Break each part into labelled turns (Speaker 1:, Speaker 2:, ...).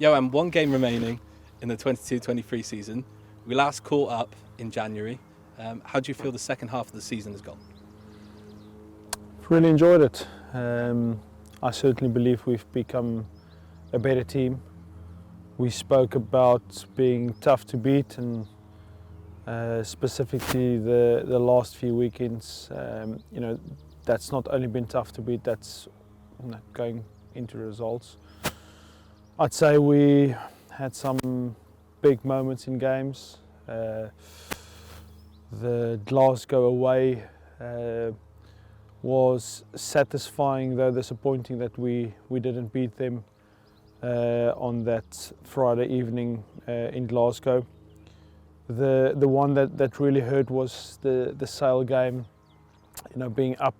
Speaker 1: Johann, one game remaining in the 22-23 season. We last caught up in January. How do you feel the second half of the season has gone?
Speaker 2: Really enjoyed it. I certainly believe we've become a better team. We spoke about being tough to beat, and specifically the last few weekends, that's not only been tough to beat, that's going into results. I'd say we had some big moments in games. The Glasgow away was satisfying, though disappointing that we didn't beat them on that Friday evening in Glasgow. The one that really hurt was the Sale game. Being up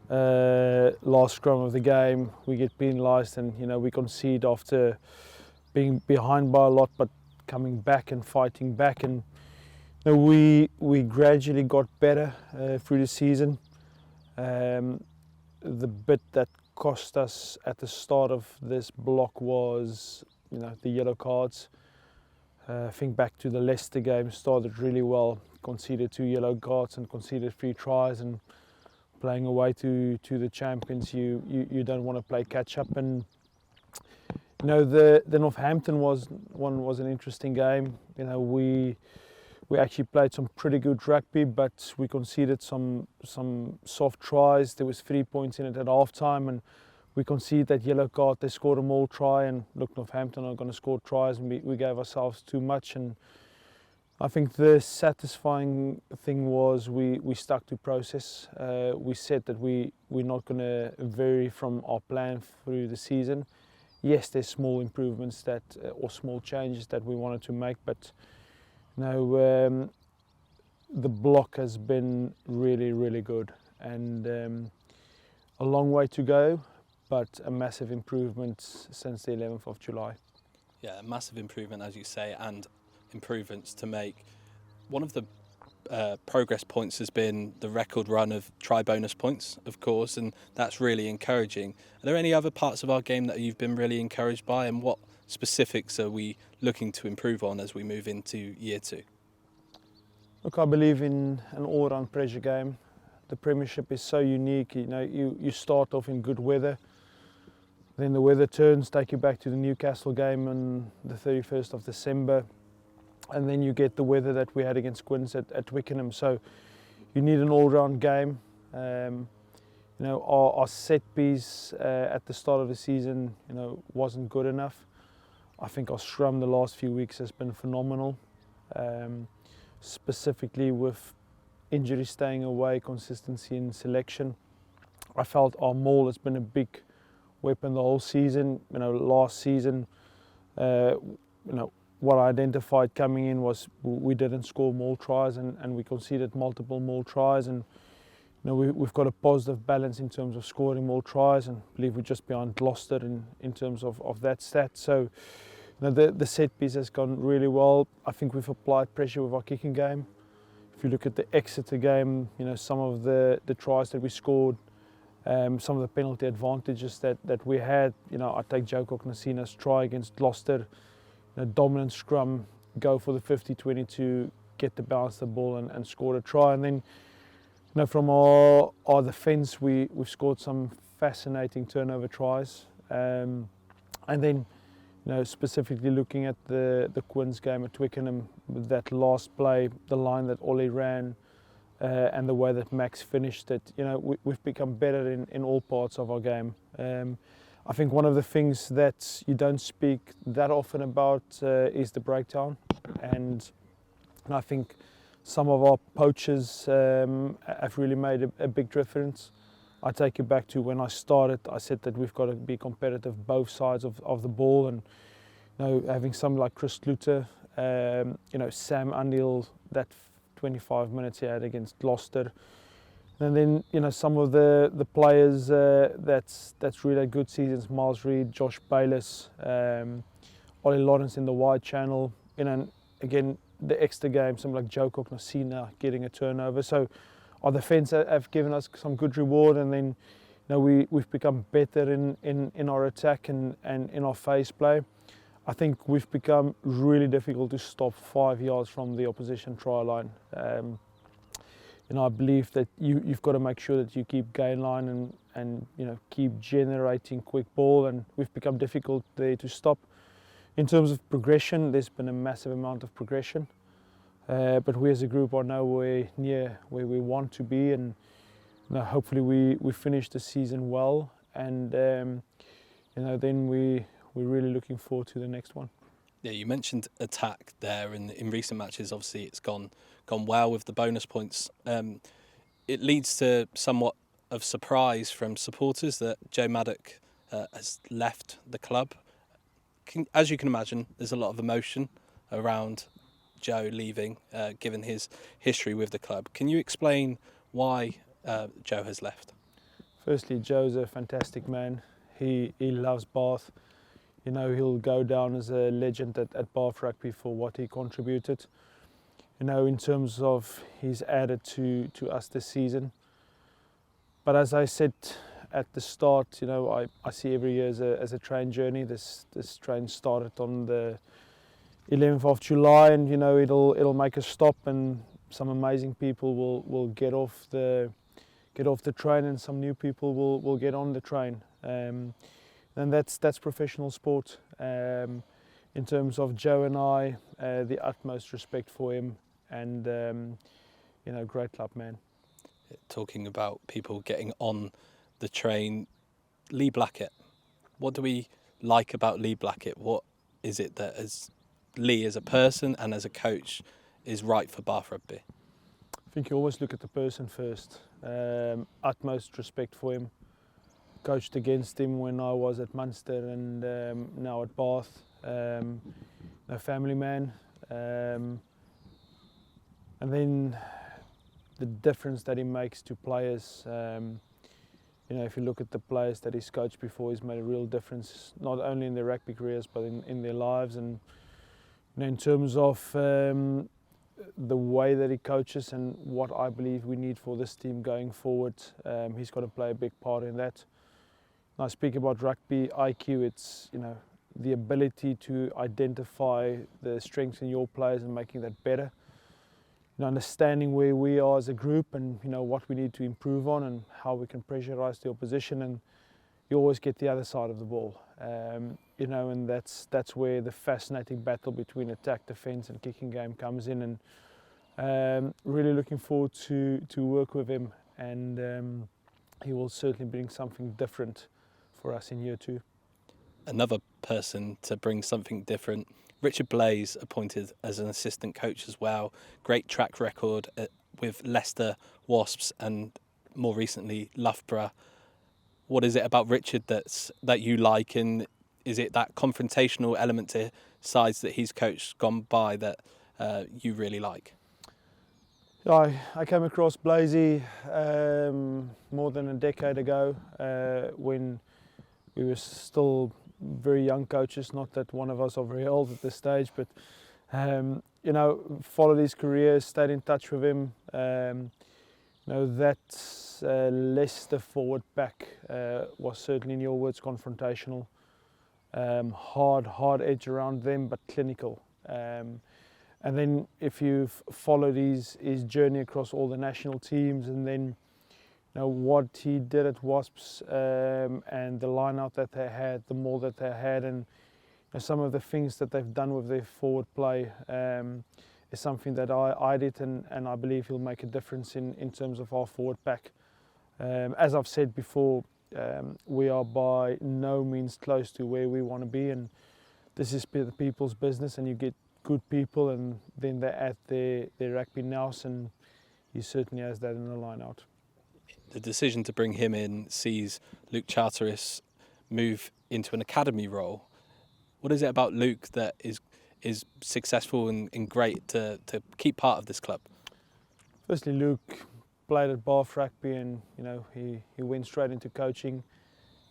Speaker 2: last scrum of the game, we get penalised, and we concede after being behind by a lot, but coming back and fighting back, and we gradually got better through the season. The bit that cost us at the start of this block was the yellow cards. I think back to the Leicester game, started really well, conceded 2 yellow cards and conceded 3 tries, and playing away to the champions, you don't want to play catch up. And the Northampton one was an interesting game. We actually played some pretty good rugby, but we conceded some soft tries. There was 3 points in it at half time, and we conceded that yellow card. They scored a maul try, and look, Northampton are going to score tries, and we gave ourselves too much. And I think the satisfying thing was we stuck to process. We said that we're not going to vary from our plan through the season. Yes, there's small improvements or small changes that we wanted to make, but the block has been really, really good, and a long way to go, but a massive improvement since the 11th of July.
Speaker 1: Yeah, a massive improvement, as you say, and improvements to make. One of the progress points has been the record run of try bonus points, of course, and that's really encouraging. Are there any other parts of our game that you've been really encouraged by, and what specifics are we looking to improve on as we move into year 2?
Speaker 2: Look, I believe in an all-round pressure game. The Premiership is so unique. You start off in good weather, then the weather turns, take you back to the Newcastle game on the 31st of December, and then you get the weather that we had against Quins at Twickenham. So you need an all-round game. Our set piece at the start of the season, wasn't good enough. I think our scrum the last few weeks has been phenomenal, specifically with injury staying away, consistency in selection. I felt our maul has been a big weapon the whole season. Last season, what I identified coming in was we didn't score maul tries, and we conceded multiple maul tries, and we've got a positive balance in terms of scoring maul tries, and I believe we're just behind Gloucester in terms of that stat. So the set piece has gone really well. I think we've applied pressure with our kicking game. If you look at the Exeter game, some of the tries that we scored, some of the penalty advantages that we had. I take Joe Cognacina's try against Gloucester, dominant scrum, go for the 50-22, get the bounce the ball and score a try. And then from our defence, we've scored some fascinating turnover tries. And then specifically looking at the Quins game at Twickenham, with that last play, the line that Ollie ran, and the way that Max finished it, we've become better in all parts of our game. I think one of the things that you don't speak that often about is the breakdown, and I think some of our poachers have really made a big difference. I take you back to when I started. I said that we've got to be competitive both sides of the ball, and having someone like Chris Kluter, Sam Underhill, that 25 minutes he had against Gloucester, and then some of the players that's really had good seasons: Miles Reid, Josh Bayliss, Ollie Lawrence in the wide channel, and again the extra game, someone like Joe Cognacina getting a turnover. So our defence have given us some good reward, and then we've become better in our attack and in our phase play. I think we've become really difficult to stop 5 yards from the opposition try line. I believe that you've got to make sure that you keep gain line and keep generating quick ball, and we've become difficult there to stop. In terms of progression, there's been a massive amount of progression, but we as a group are nowhere near where we want to be, and hopefully we finish the season well, and then we're really looking forward to the next one.
Speaker 1: Yeah, you mentioned attack there, and in recent matches, obviously it's gone well with the bonus points. It leads to somewhat of surprise from supporters that Joe Maddock has left the club. As you can imagine, there's a lot of emotion around Joe leaving, given his history with the club. Can you explain why Joe has left?
Speaker 2: Firstly, Joe's a fantastic man. He loves Bath. He'll go down as a legend at Bath Rugby for what he contributed. In terms of he's added to us this season. But as I said at the start, I see every year as a train journey. This train started on the 11th of July, and it'll make a stop, and some amazing people will get off the train, and some new people will get on the train. And that's professional sport. In terms of Joe and I, the utmost respect for him, and great club man.
Speaker 1: Talking about people getting on the train, Lee Blackett. What do we like about Lee Blackett? What is it that as Lee as a person and as a coach is right for Bath Rugby?
Speaker 2: I think you always look at the person first. Utmost respect for him. Coached against him when I was at Munster and now at Bath. A family man. And then the difference that he makes to players. If you look at the players that he's coached before, he's made a real difference, not only in their rugby careers but in their lives. And in terms of the way that he coaches and what I believe we need for this team going forward, he's got to play a big part in that. When I speak about rugby IQ, it's the ability to identify the strengths in your players and making that better. Understanding where we are as a group and what we need to improve on and how we can pressurize the opposition, and you always get the other side of the ball. And that's where the fascinating battle between attack, defence and kicking game comes in, and really looking forward to work with him, and he will certainly bring something different for us in year 2.
Speaker 1: Another person to bring something different, Richard Blaze, appointed as an assistant coach as well. Great track record with Leicester Wasps and more recently Loughborough. What is it about Richard that you like, and is it that confrontational element to sides that he's coached gone by that you really like?
Speaker 2: I came across Blasey more than a decade ago when we were still very young coaches. Not that one of us are very old at this stage, but followed his career, stayed in touch with him. That Leicester forward pack was certainly, in your words, confrontational. Hard edge around them, but clinical. And then if you've followed his journey across all the national teams, and then what he did at Wasps and the line out that they had, the mould that they had, and some of the things that they've done with their forward play is something that I did, and I believe he'll make a difference in terms of our forward pack. As I've said before, we are by no means close to where we want to be, and this is the people's business, and you get good people and then they add their rugby nous, and he certainly has that in the line out.
Speaker 1: The decision to bring him in sees Luke Charteris move into an academy role. What is it about Luke that is successful and great to keep part of this club?
Speaker 2: Firstly, Luke played at Bath Rugby, and he went straight into coaching.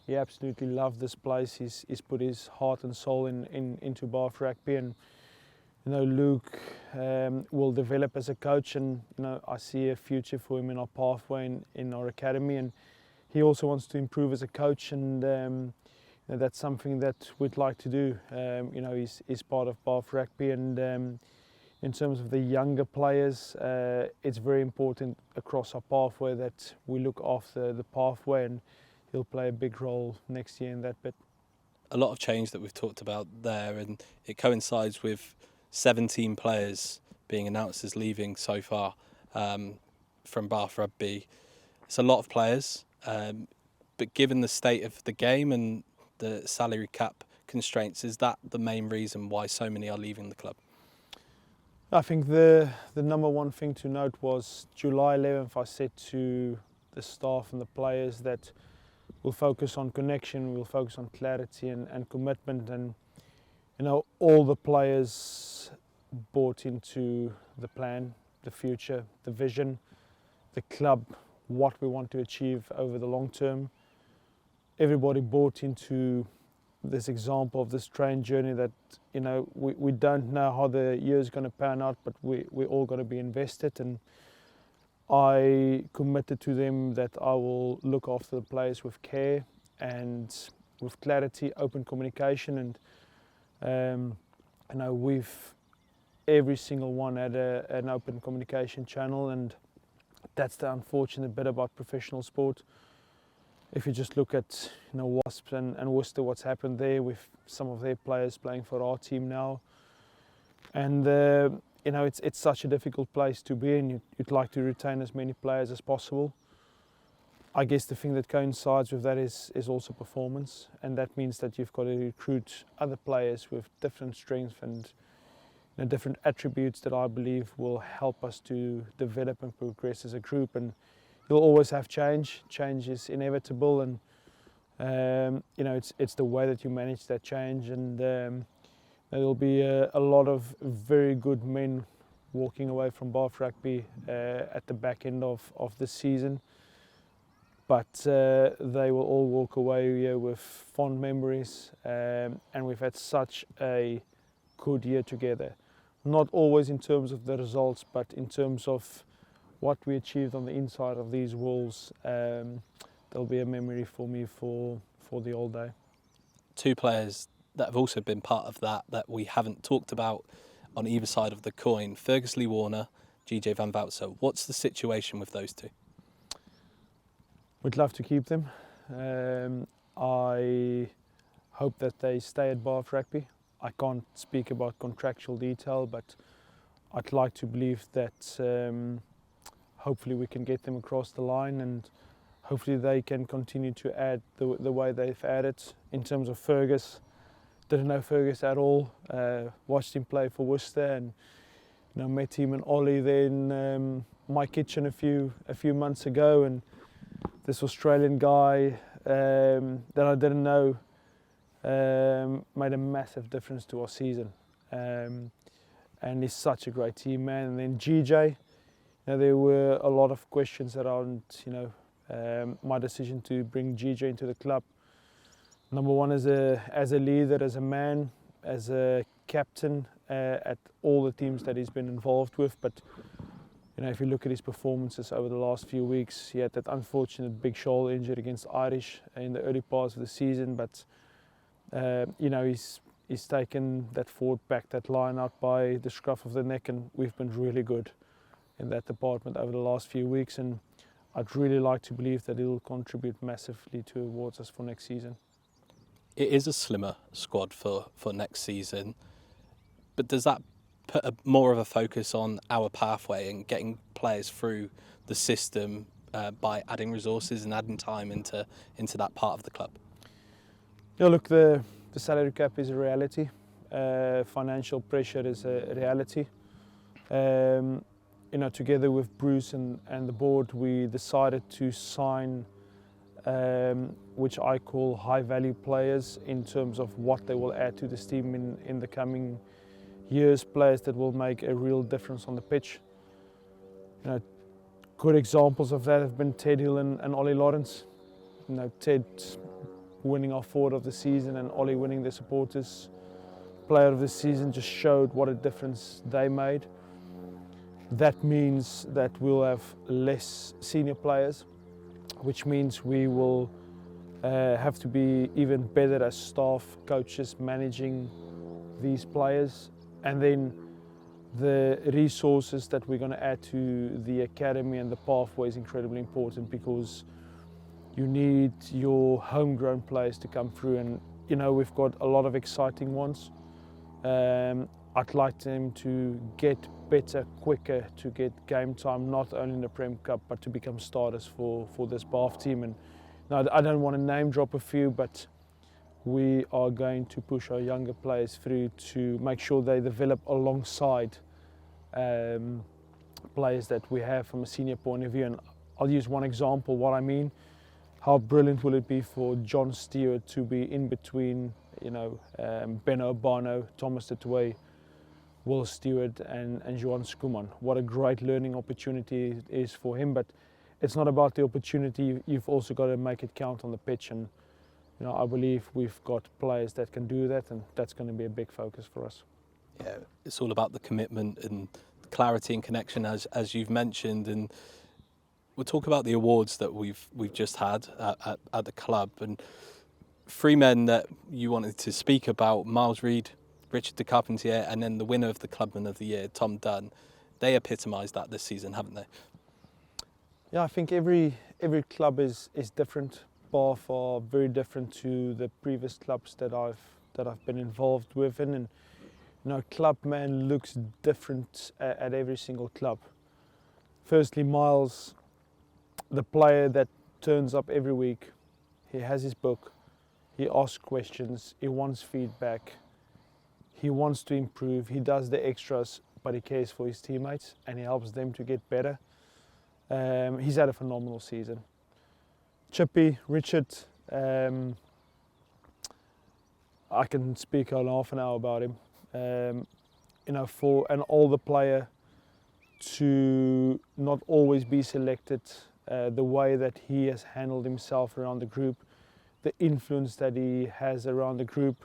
Speaker 2: He absolutely loved this place. He's put his heart and soul into Bath Rugby, and Luke will develop as a coach, and I see a future for him in our pathway in our academy, and he also wants to improve as a coach, and that's something that we'd like to do. He's part of Bath Rugby, and in terms of the younger players, it's very important across our pathway that we look after the pathway, and he'll play a big role next year in that bit.
Speaker 1: A lot of change that we've talked about there, and it coincides with 17 players being announced as leaving so far from Bath Rugby. It's a lot of players, but given the state of the game and the salary cap constraints, is that the main reason why so many are leaving the club?
Speaker 2: I think the number one thing to note was July 11th, I said to the staff and the players that we'll focus on connection, we'll focus on clarity and commitment, and all the players bought into the plan, the future, the vision, the club, what we want to achieve over the long term. Everybody bought into this example of this train journey that we don't know how the year is going to pan out, but we're all going to be invested, and I committed to them that I will look after the players with care and with clarity, open communication, and we've every single one had an open communication channel, and that's the unfortunate bit about professional sport. If you just look at Wasps and Worcester, what's happened there with some of their players playing for our team now, and it's such a difficult place to be in. You'd like to retain as many players as possible. I guess the thing that coincides with that is also performance, and that means that you've got to recruit other players with different strengths and different attributes that I believe will help us to develop and progress as a group. And you'll always have change. Change is inevitable, and it's the way that you manage that change. And there'll be a lot of very good men walking away from Bath Rugby at the back end of this season. But they will all walk away with fond memories, and we've had such a good year together. Not always in terms of the results, but in terms of what we achieved on the inside of these walls. There'll be a memory for me for the old day.
Speaker 1: Two players that have also been part of that we haven't talked about on either side of the coin, Fergus Lee Warner, GJ Van Woutser. What's the situation with those two?
Speaker 2: We'd love to keep them. I hope that they stay at Bath Rugby. I can't speak about contractual detail, but I'd like to believe that hopefully we can get them across the line, and hopefully they can continue to add the way they've added. In terms of Fergus, didn't know Fergus at all. Watched him play for Worcester, and met him and Ollie there in my kitchen a few months ago, and this Australian guy that I didn't know made a massive difference to our season, and he's such a great team man. And then GJ, there were a lot of questions around my decision to bring GJ into the club. Number one, as a leader, as a man, as a captain at all the teams that he's been involved with. But if you look at his performances over the last few weeks, he had that unfortunate big shoulder injury against Irish in the early parts of the season. But he's taken that forward back, that line out by the scruff of the neck, and we've been really good in that department over the last few weeks. And I'd really like to believe that he'll contribute massively towards us for next season.
Speaker 1: It is a slimmer squad for next season, but does that put more of a focus on our pathway and getting players through the system by adding resources and adding time into that part of the club?
Speaker 2: Yeah, look, the salary cap is a reality. Financial pressure is a reality. Together with Bruce and the board, we decided to sign which I call high-value players in terms of what they will add to this team in the coming years, players that will make a real difference on the pitch. Good examples of that have been Ted Hill and Ollie Lawrence. Ted winning our forward of the season and Ollie winning the supporters player of the season just showed what a difference they made. That means that we'll have less senior players, which means we will have to be even better as staff, coaches, managing these players. And then the resources that we're going to add to the academy and the pathway is incredibly important, because you need your homegrown players to come through. And you know, we've got a lot of exciting ones. I'd like them to get better quicker, to get game time, not only in the Prem Cup, but to become starters for this Bath team. And now, I don't want to name drop a few, but we are going to push our younger players through to make sure they develop alongside players that we have from a senior point of view. And I'll use one example, what I mean. How brilliant will it be for John Stewart to be in between, you know, Ben Obano, Thomas Tutway, Will Stewart and Johan Skuman. What a great learning opportunity it is for him. But it's not about the opportunity, you've also got to make it count on the pitch. And you know, I believe we've got players that can do that, and that's going to be a big focus for us.
Speaker 1: Yeah, it's all about the commitment and clarity and connection, as you've mentioned. And we'll talk about the awards that we've just had at the club. And three men that you wanted to speak about: Miles Reid, Richard de Carpentier, and then the winner of the Clubman of the Year, Tom Dunn. They epitomised that this season, haven't they?
Speaker 2: Yeah, I think every club is different. Bath are very different to the previous clubs that I've been involved with, and you know, Clubman looks different at every single club. Firstly, Miles, the player that turns up every week. He has his book, he asks questions, he wants feedback, he wants to improve, he does the extras, but he cares for his teammates and he helps them to get better. He's had a phenomenal season. Chippy, Richard, I can speak on half an hour about him. You know, for an older player to not always be selected, the way that he has handled himself around the group, the influence that he has around the group,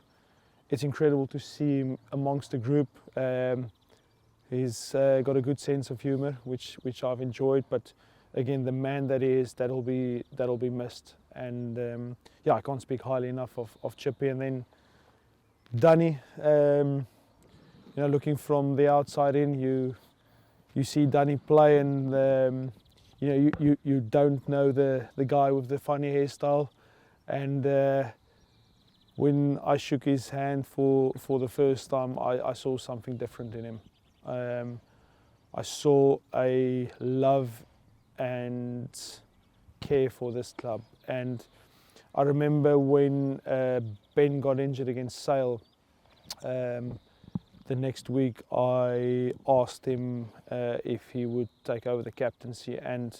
Speaker 2: it's incredible to see him amongst the group. He's got a good sense of humour, which I've enjoyed. But again, the man that he is, that'll be missed. And yeah, I can't speak highly enough of Chippy. And then Danny, you know, looking from the outside in, you see Danny play, and you know, you don't know the guy with the funny hairstyle. And when I shook his hand for the first time, I saw something different in him. I saw a love and care for this club. And I remember when Ben got injured against Sale, the next week I asked him if he would take over the captaincy, and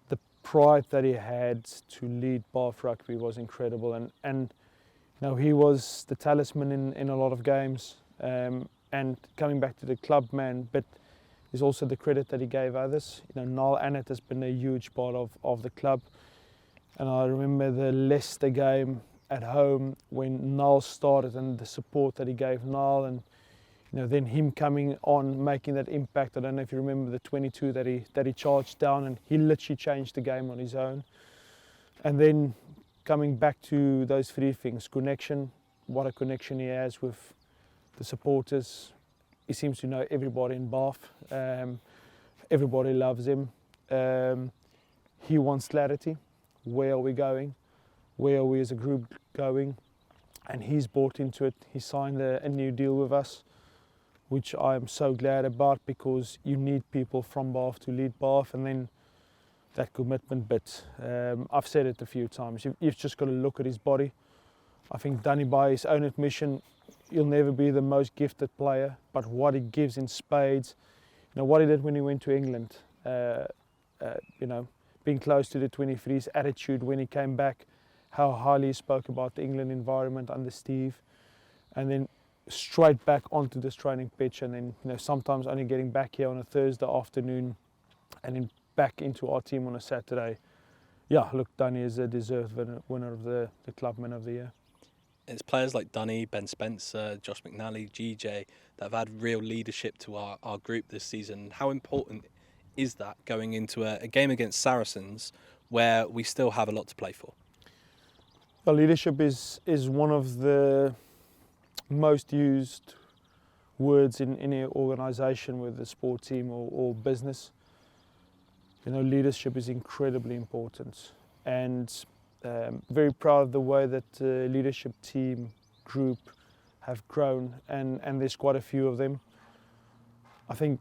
Speaker 2: the pride that he had to lead Bath Rugby was incredible. And you know, he was the talisman in a lot of games. And coming back to the club man bit is also the credit that he gave others. You know, Niall Annett has been a huge part of the club. And I remember the Leicester game at home when Niall started, and the support that he gave Niall, and you know, then him coming on, making that impact. I don't know if you remember the 22 that he charged down, and he literally changed the game on his own. And then coming back to those three things: connection, what a connection he has with the supporters. He seems to know everybody in Bath. Everybody loves him. He wants clarity. Where are we going? Where are we as a group going? And he's bought into it. He signed a new deal with us, which I'm so glad about, because you need people from Bath to lead Bath. And then that commitment bit. I've said it a few times. You've just got to look at his body. I think Danny, by his own admission, he'll never be the most gifted player, but what he gives in spades, you know, what he did when he went to England, you know, being close to the 23s, attitude when he came back, how highly he spoke about the England environment under Steve, and then straight back onto this training pitch, and then, you know, sometimes only getting back here on a Thursday afternoon, and then back into our team on a Saturday. Yeah, look, Danny is a deserved winner of the Clubman of the Year.
Speaker 1: It's players like Dunny, Ben Spencer, Josh McNally, GJ that have had real leadership to our group this season. How important is that going into a game against Saracens where we still have a lot to play for?
Speaker 2: Leadership is one of the most used words in any organisation, whether sport team or business. Leadership is incredibly important, and very proud of the way that the leadership team group have grown, and there's quite a few of them. I think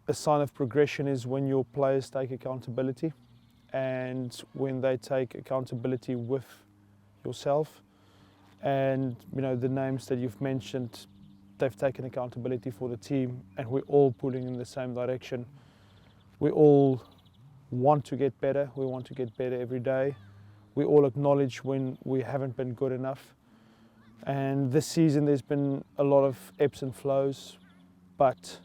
Speaker 2: a sign of progression is when your players take accountability, and when they take accountability with yourself. And the names that you've mentioned, they've taken accountability for the team, and we're all pulling in the same direction. We all want to get better. We want to get better every day. We all acknowledge when we haven't been good enough. And this season there's been a lot of ebbs and flows, but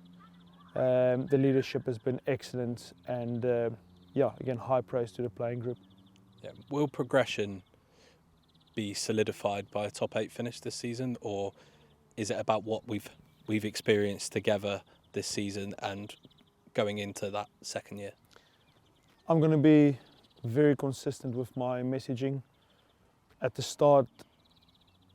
Speaker 2: the leadership has been excellent, and again, high praise to the playing group.
Speaker 1: Yeah. Will progression be solidified by a top 8 finish this season, or is it about what we've experienced together this season and going into that second year?
Speaker 2: I'm going to be very consistent with my messaging. At the start,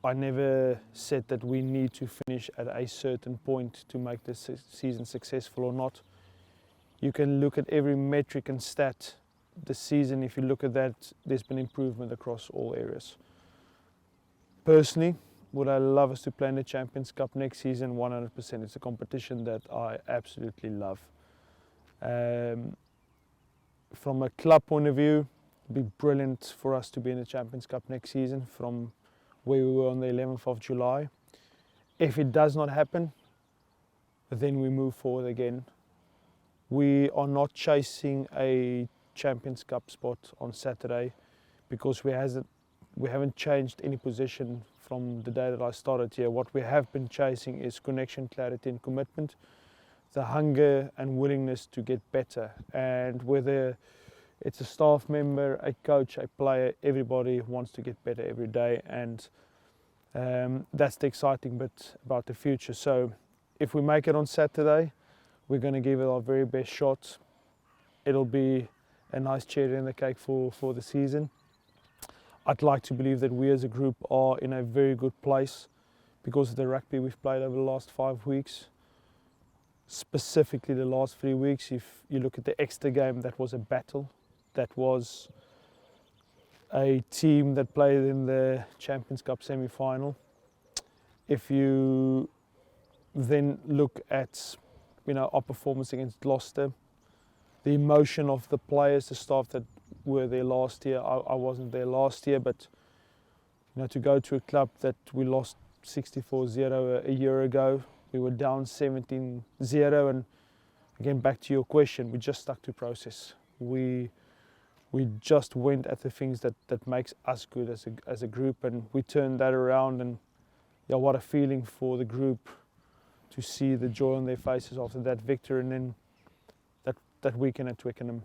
Speaker 2: I never said that we need to finish at a certain point to make this season successful or not. You can look at every metric and stat this season. If you look at that, there's been improvement across all areas. Personally, would I love us to play in the Champions Cup next season? 100%. It's a competition that I absolutely love. From a club point of view, it'd be brilliant for us to be in the Champions Cup next season from where we were on the 11th of July. If it does not happen, then we move forward again. We are not chasing a Champions Cup spot on Saturday because we haven't changed any position from the day that I started here. What we have been chasing is connection, clarity and commitment, the hunger and willingness to get better. And whether it's a staff member, a coach, a player, everybody wants to get better every day, and that's the exciting bit about the future. So if we make it on Saturday, we're going to give it our very best shot. It'll be a nice cherry in the cake for the season. I'd like to believe that we as a group are in a very good place because of the rugby we've played over the last 5 weeks. Specifically the last 3 weeks, if you look at the Exeter game, that was a battle. That was a team that played in the Champions Cup semi-final. If you then look at our performance against Gloucester, the emotion of the players, the staff that were there last year. I wasn't there last year, but to go to a club that we lost 64-0 a year ago, we were down 17-0, and again, back to your question, we just stuck to process. We just went at the things that makes us good as a group, and we turned that around. And what a feeling for the group to see the joy on their faces after that victory, and then that weekend at Twickenham.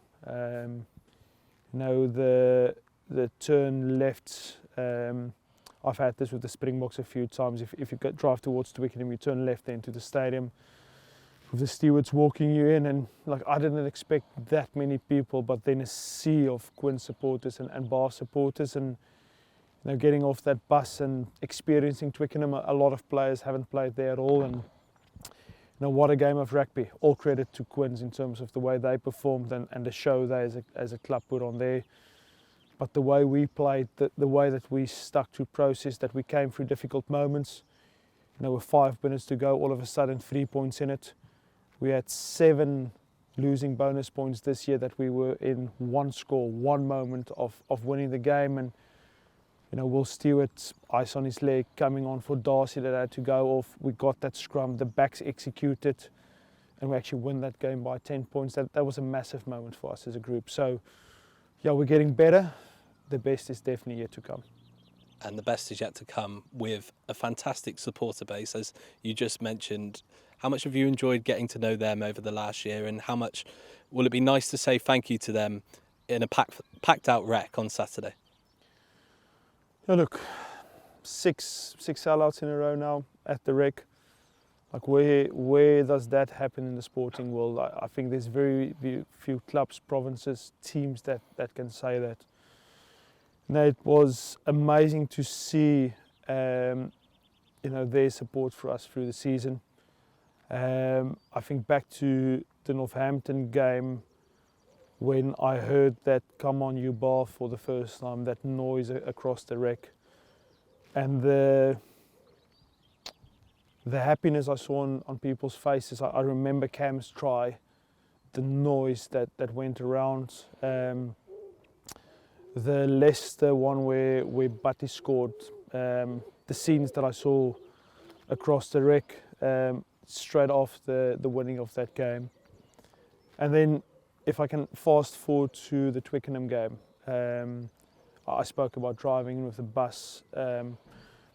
Speaker 2: The turn left. I've had this with the Springboks a few times. If you drive towards Twickenham, you turn left into the stadium with the stewards walking you in, and I didn't expect that many people, but then a sea of Quinn supporters and Bar supporters, and getting off that bus and experiencing Twickenham. A lot of players haven't played there at all, and what a game of rugby. All credit to Quins in terms of the way they performed and the show they as a club put on there. But the way we played, the way that we stuck to process, that we came through difficult moments. With 5 minutes to go, all of a sudden 3 points in it. We had 7 losing bonus points this year that we were in one score, one moment of winning the game. And Will Stewart, ice on his leg, coming on for Darcy that had to go off. We got that scrum, the backs executed, and we actually win that game by 10 points. That was a massive moment for us as a group. So, we're getting better. The best is definitely yet to come.
Speaker 1: And the best is yet to come with a fantastic supporter base, as you just mentioned. How much have you enjoyed getting to know them over the last year, and how much will it be nice to say thank you to them in a packed out Rec on Saturday?
Speaker 2: Look, six sellouts in a row now at the Rec. Where does that happen in the sporting world? I think there's very few clubs, provinces, teams that can say that. No, it was amazing to see, their support for us through the season. I think back to the Northampton game when I heard that "Come on, you Bath" for the first time, that noise across the rec, and the happiness I saw on people's faces. I remember Cam's try, the noise that went around. The Leicester one where Batty scored, the scenes that I saw across the rec straight off the winning of that game. And then if I can fast forward to the Twickenham game, I spoke about driving in with the bus,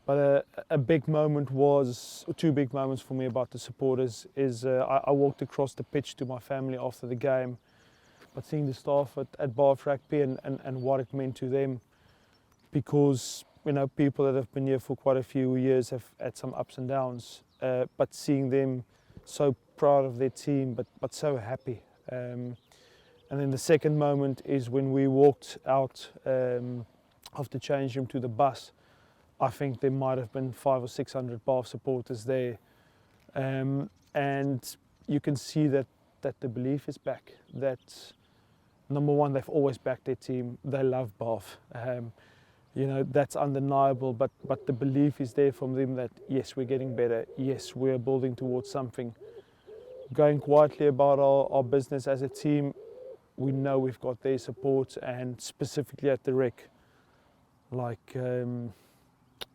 Speaker 2: but a big moment was, two big moments for me about the supporters is I walked across the pitch to my family after the game, but seeing the staff at Bath Rugby and what it meant to them, because people that have been here for quite a few years have had some ups and downs, but seeing them so proud of their team, but so happy. And then the second moment is when we walked out of the change room to the bus. I think there might have been 500 or 600 Bath supporters there, and you can see that the belief is back. That number one, they've always backed their team. They love Bath. That's undeniable. But the belief is there from them that yes, we're getting better. Yes, we're building towards something. Going quietly about our business as a team, we know we've got their support, and specifically at the rec,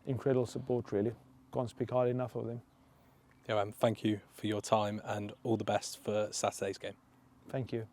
Speaker 2: incredible support, really. Can't speak highly enough of them.
Speaker 1: Johann, thank you for your time and all the best for Saturday's game.
Speaker 2: Thank you.